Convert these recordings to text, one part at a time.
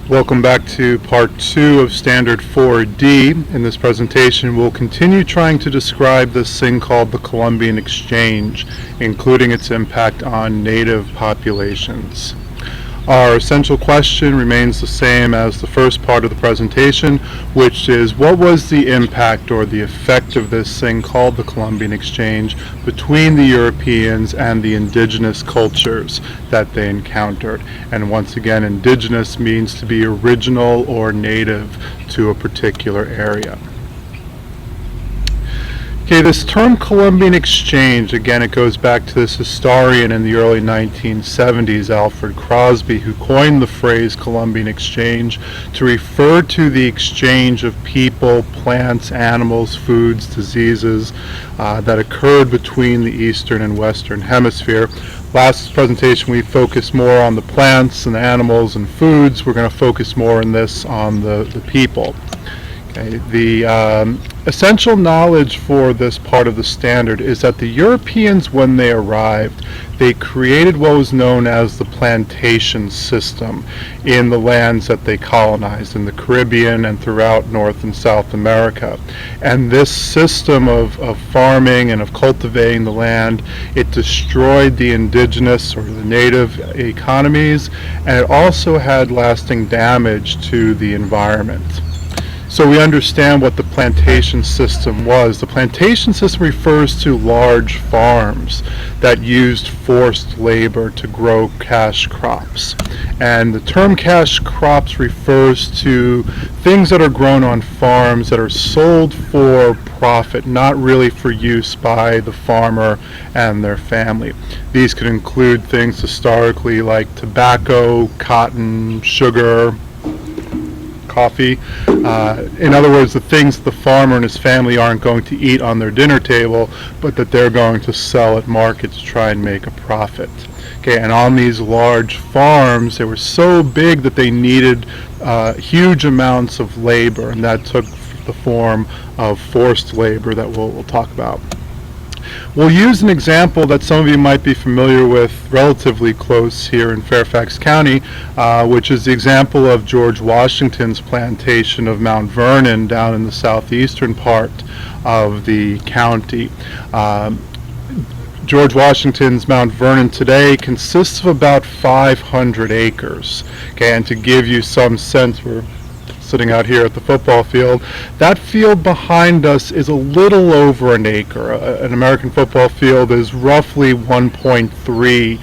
Welcome back to part 2 of Standard 4D. In this presentation, we'll continue trying to describe this thing called the Columbian Exchange, including its impact on native populations. Our essential question remains the same as the first part of the presentation, which is what was the impact or the effect of this thing called the Columbian Exchange between the Europeans and the indigenous cultures that they encountered? And once again, indigenous means to be original or native to a particular area. Okay, this term Columbian Exchange, again, it goes back to this historian in the early 1970s, Alfred Crosby, who coined the phrase Columbian Exchange to refer to the exchange of people, plants, animals, foods, diseases that occurred between the Eastern and Western Hemisphere. Last presentation we focused more on the plants and the animals and foods. We're going to focus more in this on the people. Okay, the essential knowledge for this part of the standard is that the Europeans, when they arrived, they created what was known as the plantation system in the lands that they colonized in the Caribbean and throughout North and South America. And this system of farming and of cultivating the land, it destroyed the indigenous or the native economies, and it also had lasting damage to the environment. So we understand what the plantation system was. The plantation system refers to large farms that used forced labor to grow cash crops. And the term cash crops refers to things that are grown on farms that are sold for profit, not really for use by the farmer and their family. These could include things historically like tobacco, cotton, sugar, coffee. In other words, the things the farmer and his family aren't going to eat on their dinner table, but that they're going to sell at market to try and make a profit. Okay, and on these large farms, they were so big that they needed huge amounts of labor, and that took the form of forced labor that we'll talk about. We'll use an example that some of you might be familiar with relatively close here in Fairfax County, which is the example of George Washington's plantation of Mount Vernon down in the southeastern part of the county. George Washington's Mount Vernon today consists of about 500 acres. Okay, and to give you some sense, we're sitting out here at the football field. That field behind us is a little over an acre. An American football field is roughly 1.3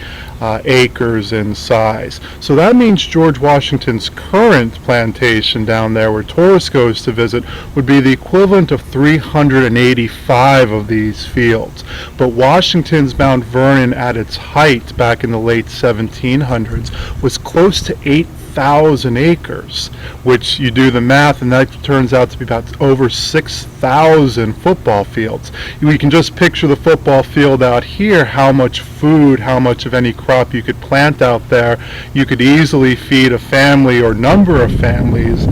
acres in size. So that means George Washington's current plantation down there where tourists goes to visit would be the equivalent of 385 of these fields. But Washington's Mount Vernon at its height back in the late 1700s was close to 8,000 acres, which you do the math and that turns out to be about over 6,000 football fields. We can just picture the football field out here, how much food, how much of any crop you could plant out there. You could easily feed a family or number of families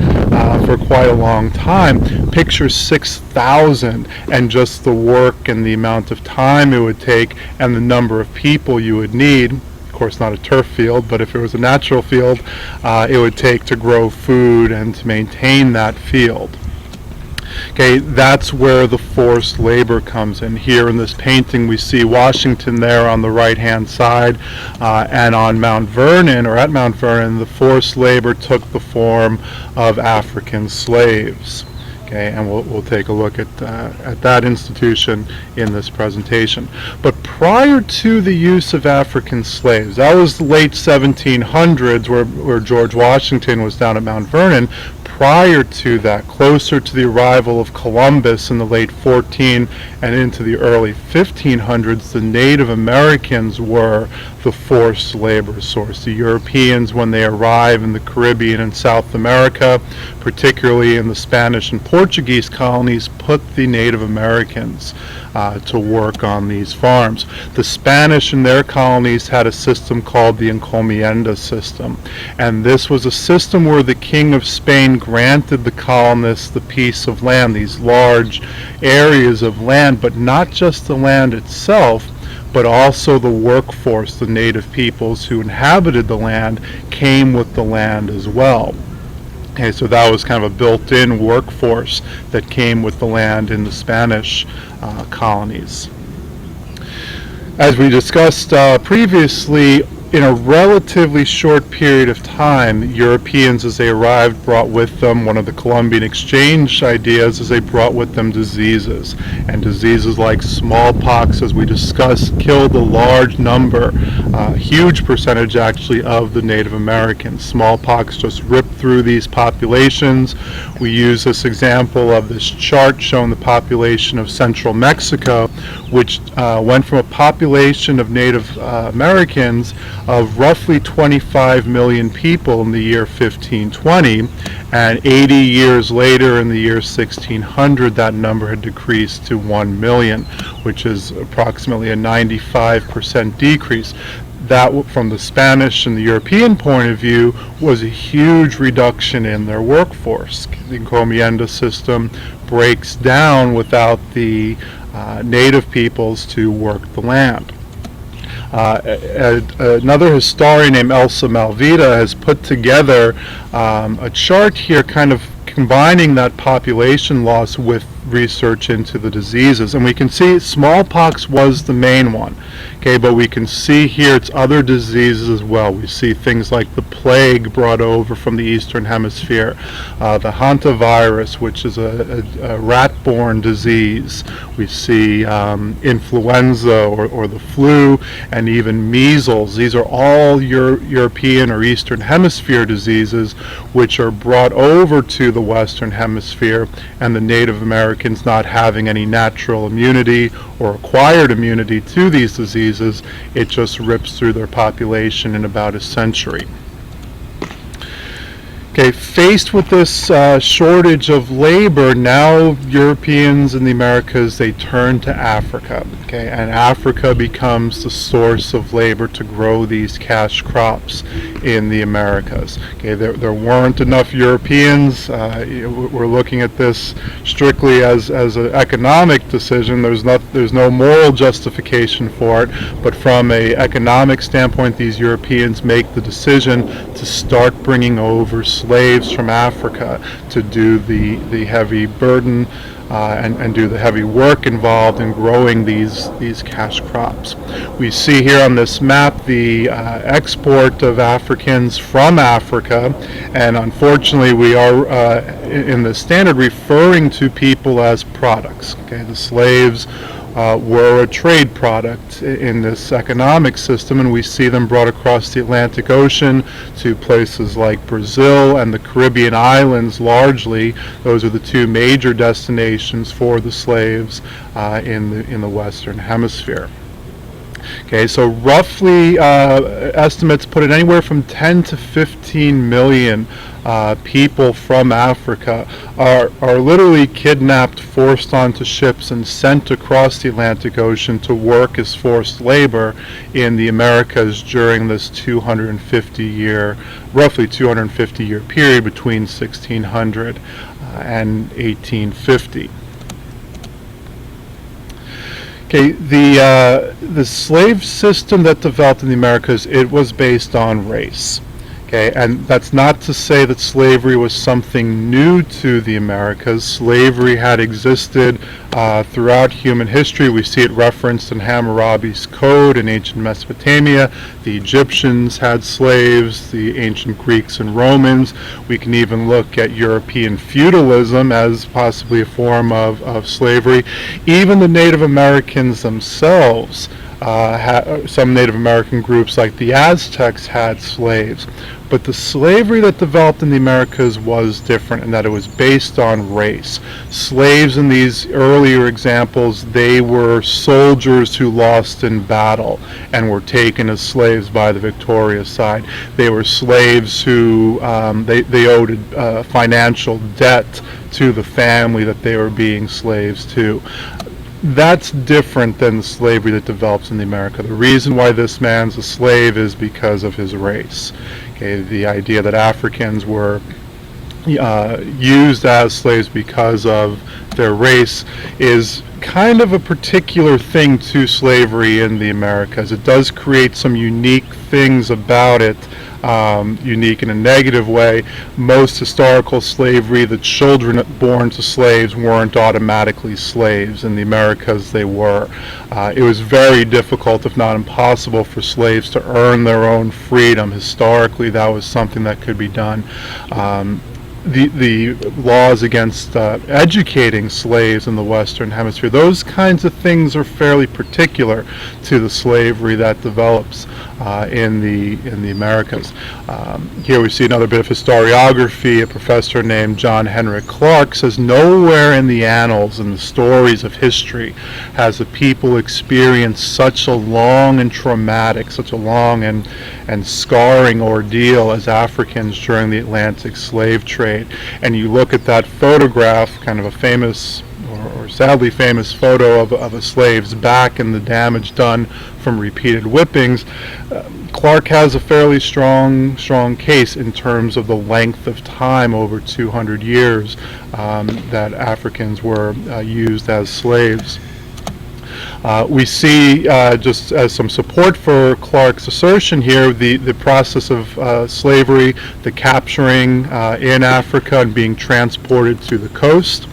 for quite a long time. Picture 6,000 and just the work and the amount of time it would take and the number of people you would need. Of course, not a turf field, but if it was a natural field, it would take to grow food and to maintain that field. Okay, that's where the forced labor comes in. Here in this painting, we see Washington there on the right-hand side, and on Mount Vernon, or at Mount Vernon, the forced labor took the form of African slaves. Okay, and we'll take a look at that institution in this presentation. But prior to the use of African slaves, that was the late 1700s where George Washington was down at Mount Vernon. Prior to that, closer to the arrival of Columbus in the late 14 and into the early 1500s, the Native Americans were the forced labor source. The Europeans, when they arrive in the Caribbean and South America, particularly in the Spanish and Portuguese colonies, put the Native Americans to work on these farms. The Spanish in their colonies had a system called the encomienda system, and this was a system where the King of Spain granted the colonists the piece of land, these large areas of land, but not just the land itself, but also the workforce, the native peoples who inhabited the land, came with the land as well. Okay, so that was kind of a built-in workforce that came with the land in the Spanish colonies. As we discussed previously, in a relatively short period of time, Europeans, as they arrived, brought with them one of the Columbian Exchange ideas, is they brought with them diseases. And diseases like smallpox, as we discussed, killed a large number, huge percentage actually, of the Native Americans. Smallpox just ripped through these populations. We use this example of this chart showing the population of central Mexico, which went from a population of Native Americans of roughly 25 million people in the year 1520, and 80 years later, in the year 1600, that number had decreased to 1 million, which is approximately a 95% decrease. That, from the Spanish and the European point of view, was a huge reduction in their workforce. The encomienda system breaks down without the native peoples to work the land. Another historian named Elsa Malvida has put together a chart here kind of combining that population loss with research into the diseases. And we can see smallpox was the main one, okay, but we can see here it's other diseases as well. We see things like the plague brought over from the Eastern Hemisphere, the hantavirus, which is a rat-borne disease. We see influenza or the flu, and even measles. These are all European or Eastern Hemisphere diseases which are brought over to the Western Hemisphere, and the Native Americans not having any natural immunity or acquired immunity to these diseases, it just rips through their population in about a century. Okay, faced with this shortage of labor, now Europeans in the Americas, they turn to Africa, okay, and Africa becomes the source of labor to grow these cash crops in the Americas. Okay, there weren't enough Europeans. We're looking at this strictly as an economic decision. There's no moral justification for it, but from an economic standpoint, these Europeans make the decision to start bringing over slaves from Africa to do the heavy burden and do the heavy work involved in growing these cash crops. We see here on this map the export of Africans from Africa, and unfortunately we are in the standard referring to people as products. Okay, the slaves were a trade product in this economic system, and we see them brought across the Atlantic Ocean to places like Brazil and the Caribbean islands largely. Those are the two major destinations for the slaves in the Western Hemisphere. Okay, so roughly estimates put it anywhere from 10 to 15 million people from Africa are literally kidnapped, forced onto ships, and sent across the Atlantic Ocean to work as forced labor in the Americas during this roughly 250 year period between 1600 and 1850. Okay, the slave system that developed in the Americas, it was based on race. Okay, and that's not to say that slavery was something new to the Americas. Slavery had existed throughout human history. We see it referenced in Hammurabi's Code in ancient Mesopotamia. The Egyptians had slaves, the ancient Greeks and Romans. We can even look at European feudalism as possibly a form of slavery. Even the Native Americans themselves, some Native American groups like the Aztecs had slaves. But the slavery that developed in the Americas was different in that it was based on race. Slaves in these earlier examples, they were soldiers who lost in battle and were taken as slaves by the victorious side. They were slaves who they owed financial debt to the family that they were being slaves to. That's different than the slavery that develops in the America. The reason why this man's a slave is because of his race. Okay, the idea that Africans were used as slaves because of their race is kind of a particular thing to slavery in the Americas. It does create some unique things about it unique in a negative way. Most historical slavery, the children born to slaves weren't automatically slaves. In the Americas, they were. It was very difficult, if not impossible, for slaves to earn their own freedom. Historically, that was something that could be done. The laws against educating slaves in the Western Hemisphere, those kinds of things are fairly particular to the slavery that develops in the Americas. Here we see another bit of historiography. A professor named John Henrik Clarke says, nowhere in the annals and the stories of history has a people experienced such a long and traumatic, such a long and scarring ordeal as Africans during the Atlantic slave trade. And you look at that photograph, kind of a famous or sadly famous photo of a slave's back and the damage done from repeated whippings. Clarke has a fairly strong case in terms of the length of time, over 200 years, that Africans were used as slaves. We see, just as some support for Clarke's assertion here, the process of slavery, the capturing in Africa and being transported to the coast.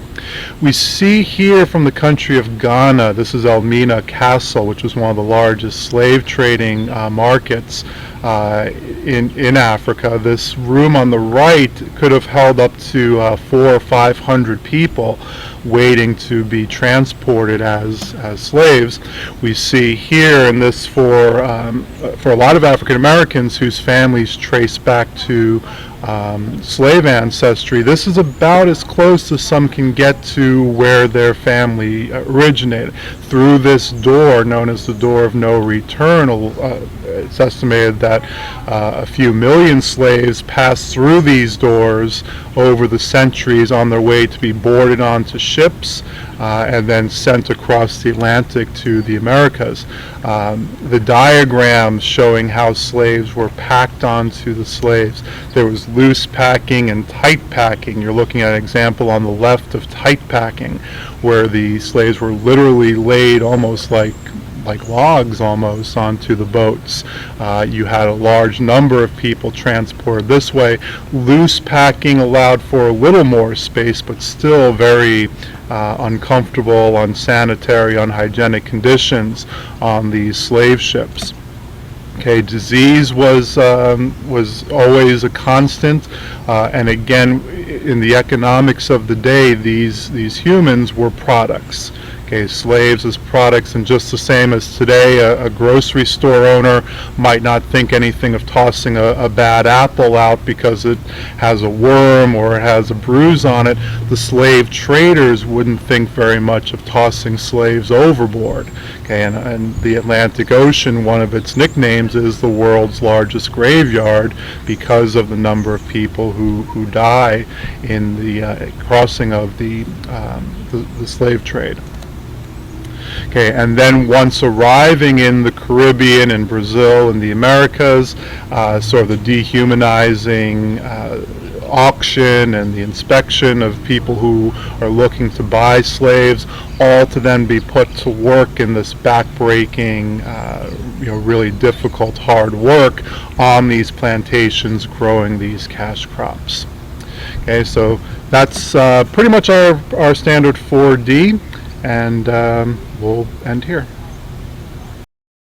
We see here from the country of Ghana, this is Elmina Castle, which was one of the largest slave trading markets in Africa. This room on the right could have held up to 400 or 500 people waiting to be transported as slaves. We see here, and this for a lot of African Americans whose families trace back to slave ancestry, this is about as close as some can get to where their family originated. Through this door, known as the Door of No Return, it's estimated that a few million slaves passed through these doors over the centuries on their way to be boarded onto ships and then sent across the Atlantic to the Americas. The diagrams showing how slaves were packed onto the slaves. There was loose packing and tight packing. You're looking at an example on the left of tight packing, where the slaves were literally laid almost like logs almost onto the boats. You had a large number of people transported this way. Loose packing allowed for a little more space, but still very uncomfortable, unsanitary, unhygienic conditions on these slave ships. Okay, disease was always a constant, and again, in the economics of the day, these humans were products. Okay, slaves as products, and just the same as today, a grocery store owner might not think anything of tossing a bad apple out because it has a worm or it has a bruise on it. The slave traders wouldn't think very much of tossing slaves overboard. Okay, and the Atlantic Ocean, one of its nicknames is the world's largest graveyard because of the number of people who die in the crossing of the slave trade. Okay, and then once arriving in the Caribbean and Brazil and the Americas, sort of the dehumanizing auction and the inspection of people who are looking to buy slaves, all to then be put to work in this backbreaking, really difficult, hard work on these plantations growing these cash crops. Okay, so that's pretty much our standard 4D. And we'll end here.